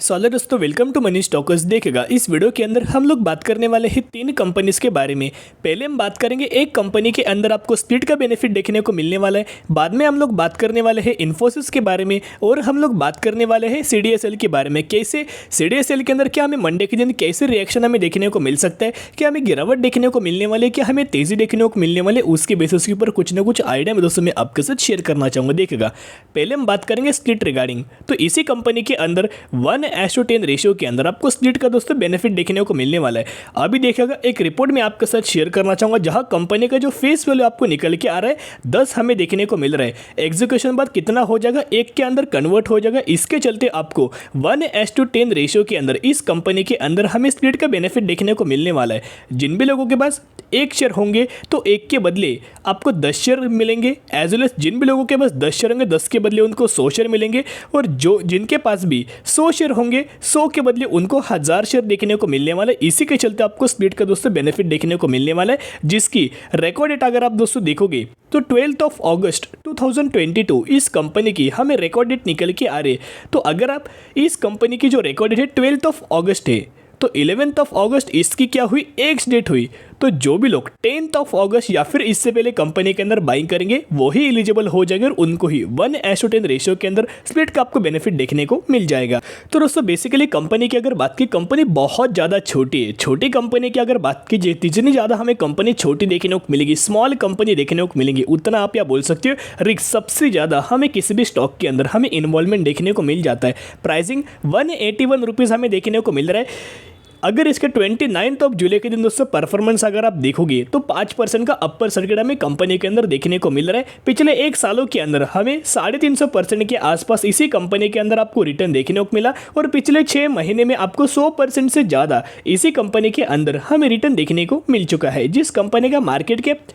Hello दोस्तों, welcome to money stalkers. देखेगा इस वीडियो के अंदर हम लोग बात करने वाले हैं तीन कंपनीज के बारे में। पहले हम बात करेंगे एक कंपनी के अंदर आपको स्प्लिट का बेनिफिट देखने को मिलने वाला है। बाद में हम लोग बात करने वाले हैं इन्फोसिस के बारे में और हम लोग बात करने वाले हैं सीडीएसएल के बारे में। कैसे सीडीएसएल के अंदर क्या हमें मंडे के दिन कैसे रिएक्शन हमें देखने को मिल सकता है, क्या हमें गिरावट देखने को मिलने वाले, क्या हमें तेजी देखने को मिलने वाले, उसके बेसिस के ऊपर कुछ ना कुछ आइडिया मैं दोस्तों मैं आपके साथ शेयर करना चाहूँगा। देखेगा पहले हम बात करेंगे स्प्लिट रिगार्डिंग। तो इसी कंपनी के अंदर 1:10 रेशियो के अंदर आपको स्प्लिट का दोस्तों बेनिफिट देखने को मिलने वाला है। अभी देखिएगा एक रिपोर्ट में आपके साथ शेयर करना चाहूंगा जहां कंपनी का जो फेस वैल्यू आपको निकल के आ रहा है 10 हमें देखने को मिल रहा है। एग्जीक्यूशन बाद कितना हो जाएगा, एक के अंदर कन्वर्ट हो जाएगा। इसके चलते आपको 1:10 रेशियो के अंदर इस कंपनी के अंदर हमें स्प्लिट का बेनिफिट देखने को मिलने वाला है। जिन भी लोगों के पास एक शेयर होंगे तो एक के बदले आपको 10 शेयर मिलेंगे, एज वेल एज जिन भी लोगों के पास 10 शेयर होंगे 10 के बदले उनको 100 शेयर मिलेंगे, और जो जिनके पास भी 100 शेयर होंगे 100 के बदले उनको 1000 शेयर देखने को मिलने वाला है। इसी के चलते आपको स्प्लिट का दोस्तों बेनिफिट देखने को मिलने वाला है, जिसकी रिकॉर्ड डेट अगर आप दोस्तों देखोगे तो 12 अगस्त 2022 इस कंपनी की हमें रिकॉर्ड डेट निकल के आ रही है। तो अगर आप इस कंपनी की जो रिकॉर्ड डेट है 12 अगस्त है तो 11 अगस्त इसकी क्या हुई, एक्स डेट हुई। तो जो भी लोग 10 अगस्त या फिर इससे पहले कंपनी के अंदर बाइंग करेंगे वही एलिजिबल हो जाएंगे और उनको ही 1:10 रेशियो के अंदर स्प्लिट का आपको बेनिफिट देखने को मिल जाएगा। तो दोस्तों बेसिकली कंपनी की अगर बात की, कंपनी बहुत ज़्यादा छोटी है। छोटी कंपनी की अगर बात की जाए, जितनी ज़्यादा हमें कंपनी छोटी देखने को मिलेगी, स्मॉल कंपनी देखने को मिलेंगी, उतना आप या बोल सकते हो रिस्क सबसे ज़्यादा हमें किसी भी स्टॉक के अंदर हमें इन्वॉल्वमेंट देखने को मिल जाता है। प्राइसिंग 181 रुपीज़ हमें देखने को मिल रहा है। अगर इसके 29 जुलाई के दिन दोस्तों परफॉर्मेंस अगर आप देखोगे तो 5% का अपर सर्किट हमें कंपनी के अंदर देखने को मिल रहा है। पिछले एक सालों के अंदर हमें 350% के आसपास इसी कंपनी के अंदर आपको रिटर्न देखने को मिला, और पिछले 6 महीने में आपको 100% से ज़्यादा इसी कंपनी के अंदर हमें रिटर्न देखने को मिल चुका है। जिस कंपनी का मार्केट कैप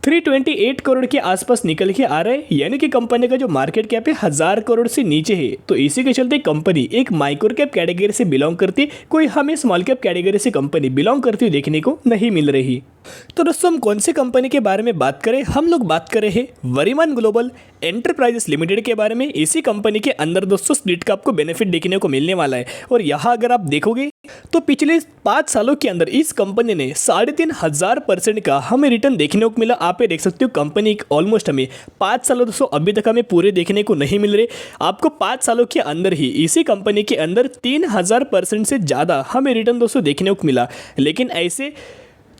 328 करोड़ के आसपास निकल के आ रहा है, यानी कि कंपनी का जो मार्केट कैप है 1000 करोड़ से नीचे है। तो इसी के चलते कंपनी एक माइक्रो कैप कैटेगरी से बिलोंग करती, कोई हमें स्मॉल कैप कैटेगरी से कंपनी बिलोंग करती हुई देखने को नहीं मिल रही। तो दोस्तों हम कौन सी कंपनी के बारे में बात करें, हम लोग बात कर रहे हैं वरिमान ग्लोबल एंटरप्राइजेस लिमिटेड के बारे में। इसी कंपनी के अंदर दोस्तों स्प्लिट का आपको बेनिफिट देखने को मिलने वाला है। और यहाँ अगर आप देखोगे तो पिछले 5 सालों के अंदर इस कंपनी ने 3500% का हमें रिटर्न देखने को मिला। आप ये देख सकते हो कंपनी ऑलमोस्ट हमें 5 सालों दोस्तों अभी तक हमें पूरे देखने को नहीं मिल रहे। आपको 5 सालों के अंदर ही इसी कंपनी के अंदर 3000% से ज़्यादा हमें रिटर्न दोस्तों देखने को मिला। लेकिन ऐसे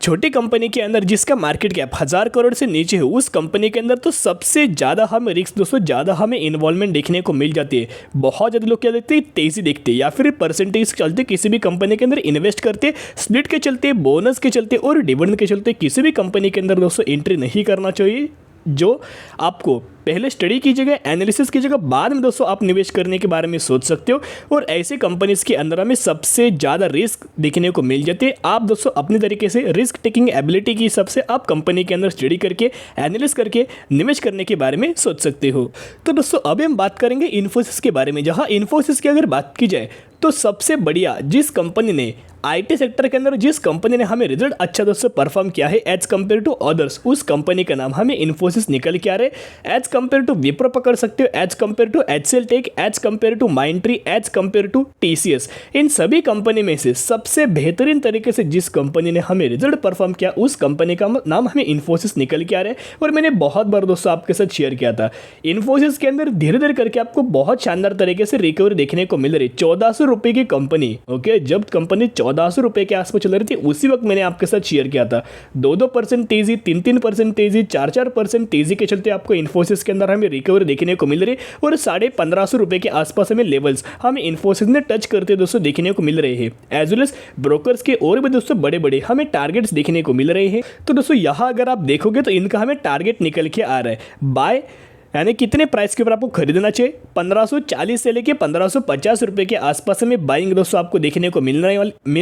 छोटी कंपनी के अंदर जिसका मार्केट कैप 1000 करोड़ से नीचे है, उस कंपनी के अंदर तो सबसे ज़्यादा हमें रिस्क दोस्तों ज़्यादा हमें इन्वॉल्वमेंट देखने को मिल जाती है। बहुत ज़्यादा लोग क्या देखते हैं, तेज़ी देखते हैं या फिर परसेंटेज के चलते किसी भी कंपनी के अंदर इन्वेस्ट करते, स्प्लिट के चलते, बोनस के चलते और डिविडेंड के चलते किसी भी कंपनी के अंदर दोस्तों एंट्री नहीं करना चाहिए। जो आपको पहले स्टडी कीजिएगा, एनालिसिस कीजिएगा, बाद में दोस्तों आप निवेश करने के बारे में सोच सकते हो। और ऐसे कंपनीज के अंदर हमें सबसे ज़्यादा रिस्क देखने को मिल जाती है। आप दोस्तों अपनी तरीके से रिस्क टेकिंग एबिलिटी की हिसाब से आप कंपनी के अंदर स्टडी करके, एनालिसिस करके निवेश करने के बारे में सोच सकते हो। तो दोस्तों अभी हम बात करेंगे इन्फोसिस के बारे में। जहाँ इन्फोसिस की अगर बात की जाए तो सबसे बढ़िया जिस कंपनी ने आईटी सेक्टर के अंदर जिस कंपनी ने हमें रिजल्ट अच्छा दोस्तों परफॉर्म किया है एज कंपेयर टू अदर्स, उस कंपनी का नाम हमें इन्फोसिस निकल के आ रहे हैं। एज कंपेयर टू विप्रो पकड़ सकते हो, as compared to HCL Tech, as compared to Mindtree, as compared to TCS. इन सभी कंपनी में से सबसे बेहतरीन तरीके से जिस कंपनी ने हमें रिजल्ट परफॉर्म किया उस कंपनी का नाम हमें इन्फोसिस निकल के आ रहे हैं। और मैंने बहुत बार दोस्तों आपके साथ शेयर किया था, इन्फोसिस के अंदर धीरे धीरे करके आपको बहुत शानदार तरीके से रिकवरी देखने को मिल रही। 1400 रुपये की कंपनी, ओके, जब कंपनी 1400 रुपये के आसपास चल रही थी उसी वक्त मैंने आपके साथ शेयर किया था 2% तेजी, 3% तेजी, 4% तेजी के चलते आपको इन्फोसिस के अंदर हमें रिकवरी देखने को मिल रही और 1550 रुपये के आसपास हमें लेवल्स हमें इन्फोसिस ने टच करते दोस्तों देखने को मिल रहे हैं। एज वेल एज ब्रोकर्स के और भी दोस्तों बड़े बड़े हमें टारगेट्स देखने को मिल रहे हैं। तो दोस्तों यहाँ अगर आप देखोगे तो इनका हमें टारगेट निकल के आ रहा है बाय, यानी कितने प्राइस के ऊपर आपको खरीदना चाहिए, 1540 से लेके 1550 रुपये के आसपास हमें बाइंग दोस्तों आपको देखने को मिल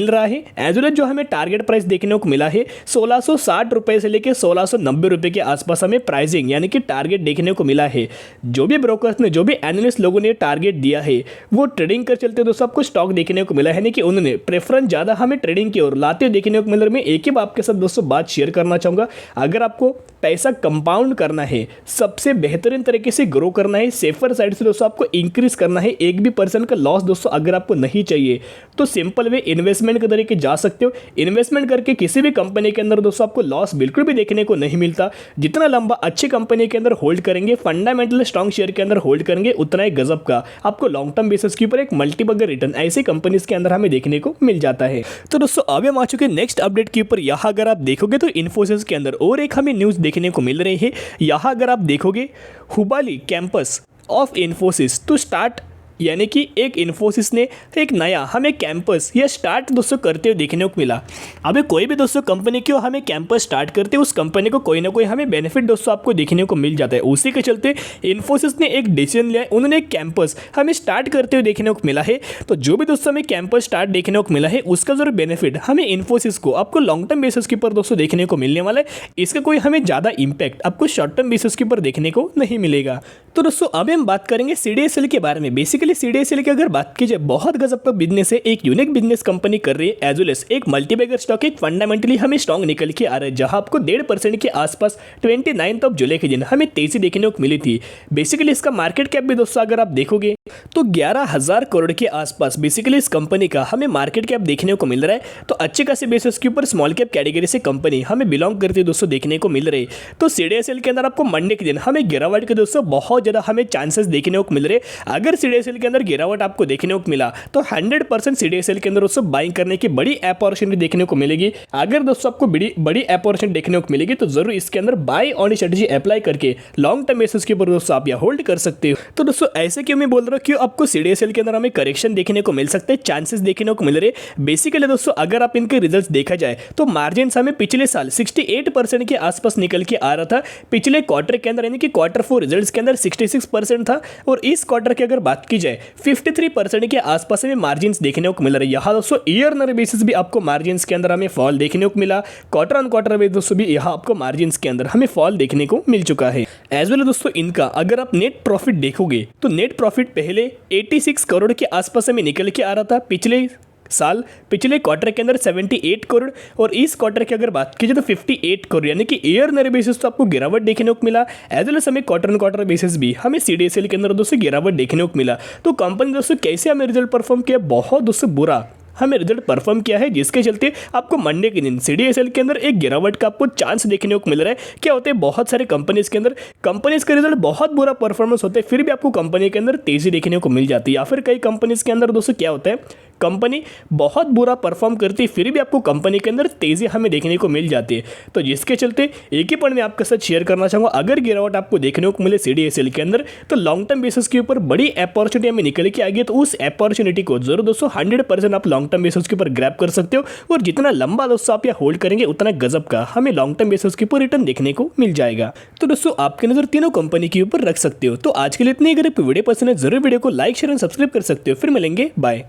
रहा है। एज वेल एज जो हमें टारगेट प्राइस देखने को मिला है 1660 रुपये से लेके 1690 रुपये के आसपास हमें प्राइसिंग यानी कि टारगेट देखने को मिला है। जो भी ब्रोकर्स ने, जो भी एनालिस्ट लोगों ने टारगेट दिया है वो ट्रेडिंग कर चलते दोस्तों आपको स्टॉक देखने को मिला है, यानी कि उन्होंने प्रेफरेंस ज़्यादा हमें ट्रेडिंग की ओर लाते देखने को मिल रहा है। मैं एक ही आपके साथ दोस्तों बात शेयर करना चाहूँगा, अगर आपको पैसा कंपाउंड करना है सबसे बेहतरीन बेहतरीन तरीके से ग्रो करना है, सेफर साइड से दोस्तों आपको इंक्रीज करना है, 1% का लॉस दोस्तों अगर आपको नहीं चाहिए तो सिंपल वे इन्वेस्टमेंट के तरीके जा सकते हो। इन्वेस्टमेंट करके किसी भी कंपनी के अंदर दोस्तों आपको लॉस बिल्कुल भी देखने को नहीं मिलता। जितना लंबा अच्छी कंपनी के अंदर होल्ड करेंगे, फंडामेंटल स्ट्रॉन्ग शेयर के अंदर होल्ड करेंगे, उतना ही गजब का आपको लॉन्ग टर्म बेसिस के ऊपर एक मल्टीबैगर रिटर्न ऐसी कंपनीज के अंदर हमें देखने को मिल जाता है। तो दोस्तों अब हम आ चुके हैं नेक्स्ट अपडेट के ऊपर। यहाँ अगर आप देखोगे तो इन्फोसिस के अंदर और एक हमें न्यूज़ देखने को मिल रही है। यहाँ अगर आप देखोगे Hubli campus of Infosys to start, यानी कि एक इन्फोसिस ने एक नया हमें कैंपस या स्टार्ट दोस्तों करते हुए देखने को मिला। अभी कोई भी दोस्तों कंपनी क्यों हमें कैंपस स्टार्ट करते हैं, उस कंपनी को कोई ना कोई हमें बेनिफिट दोस्तों आपको देखने को मिल जाता है। उसी के चलते इन्फोसिस ने एक डिसीजन लिया, उन्होंने एक कैंपस हमें स्टार्ट करते हुए देखने को मिला है। तो जो भी दोस्तों हमें कैंपस स्टार्ट देखने को मिला है उसका जरूर बेनिफिट हमें इन्फोसिस को आपको लॉन्ग टर्म बेसिस के ऊपर दोस्तों देखने को मिलने वाला है। इसका कोई हमें ज़्यादा इंपैक्ट आपको शॉर्ट टर्म बेसिस के ऊपर देखने को नहीं मिलेगा। तो दोस्तों अभी हम बात करेंगे CDSL के बारे में। बेसिकली CDSL की अगर बात की जाए, बहुत गजब का बिजनेस है, एक यूनिक बिजनेस कंपनी कर रही है, एज वेल एज एक मल्टीबैगर स्टॉक, एक फंडामेंटली हमें स्ट्रॉन्ग निकल के आ रहा है, जहां आपको 1.5% के आसपास 29 जुलाई के दिन हमें तेजी देखने को मिली थी। बेसिकली इसका मार्केट कैप भी दोस्तों अगर आप देखोगे तो 11,000 करोड़ के आसपास बेसिकली इस कंपनी का हमें मार्केट कैप देखने को मिल रहा है। तो अच्छे खासे बेसिस के ऊपर स्मॉल कैप कैटेगरी से कंपनी हमें बिलोंग करती है दोस्तों देखने को मिल रही है। तो CDSL के अंदर आपको मंडे के दिन हमें गिरावट के दोस्तों बहुत ज़्यादा हमें चांसेस देखने को मिल रहे। अगर CDSL के अंदर गिरावट आपको देखने को मिला तो 100% CDSL के अंदर दोस्तों बाइंग करने की बड़ी अपॉर्चुनिटी देखने को मिलेगी। अगर दोस्तों आपको बड़ी अपॉर्चुनिटी देखने को मिलेगी तो जरूर इसके अंदर बाय ऑन स्ट्रेटजी अप्लाई करके लॉन्ग टर्म बेसिस के ऊपर दोस्तों आप यहाँ होल्ड कर सकते हो। तो दोस्तों ऐसे क्यों मैं बोल रहा हूँ कि आपको CDSL के अंदर हमें करेक्शन देखने को मिल सकते हैं, चांसेस देखने को मिल रहे। बेसिकली दोस्तों अगर आप इनके रिजल्ट्स देखा जाए तो मार्जिन हमें पिछले साल 68% के आसपास निकल के आ रहा था, पिछले क्वार्टर के अंदर यानी कि Q4 रिजल्ट्स के अंदर 66% था, और इस क्वार्टर की अगर बात की जाए 53% के आसपास हमें मार्जिन देखने को मिल रहा है। यहाँ दोस्तों ईयर बेसिस भी आपको मार्जिन के अंदर हमें फॉल देखने को मिला, क्वार्टर ऑन क्वार्टर बेसिस दोस्तों भी यहाँ आपको मार्जिन के अंदर हमें फॉल देखने को मिल चुका है। एज वेल दोस्तों इनका अगर आप नेट प्रॉफिट देखोगे तो नेट प्रॉफिट पहले 86 करोड़ के आसपास हमें निकल के आ रहा था पिछले साल, पिछले क्वार्टर के अंदर 78 करोड़, और इस क्वार्टर की अगर बात की जाए तो 58 करोड़, यानी कि ईयर बेसिस तो आपको गिरावट देखने को मिला। एज वेल एज हमें क्वार्टर बेसिस भी हमें CDSL के अंदर दोस्तों गिरावट देखने को मिला। तो कंपनी दोस्तों कैसे हमें रिजल्ट परफॉर्म किया, बहुत दोस्तों बुरा हमें रिजल्ट परफॉर्म किया है, जिसके चलते आपको मंडे के दिन CDSL के अंदर एक गिरावट का आपको चांस देखने को मिल रहा है। क्या होता है, बहुत सारे कंपनीज के अंदर कंपनीज का रिजल्ट बहुत बुरा परफॉर्मेंस होता है, फिर भी आपको कंपनी के अंदर तेजी देखने को मिल जाती है। या फिर कई कंपनीज के अंदर दोस्तों क्या होता है, कंपनी बहुत बुरा परफॉर्म करती है फिर भी आपको कंपनी के अंदर तेजी हमें देखने को मिल जाती है। तो जिसके चलते एक ही पॉइंट में आपके साथ शेयर करना चाहूँगा, अगर गिरावट आपको देखने को मिले CDSL के अंदर तो लॉन्ग टर्म बेसिस के ऊपर बड़ी अपॉर्चुनिटी हमें निकल के आ गई, तो उस अपॉर्चुनिटी को जरूर दोस्तों 100% आप लॉन्ग टर्म बेसिस के ऊपर ग्रैब कर सकते हो, और जितना लंबा दोस्तों आप यहाँ होल्ड करेंगे उतना गजब का हमें लॉन्ग टर्म बेसिस के ऊपर रिटर्न देखने को मिल जाएगा। तो दोस्तों आपकी नजर तीनों कंपनी के ऊपर रख सकते हो। तो आज के लिए इतनी, अगर आपको वीडियो पसंद है जरूर वीडियो को लाइक शेयर एंड सब्सक्राइब कर सकते हो। फिर मिलेंगे, बाय।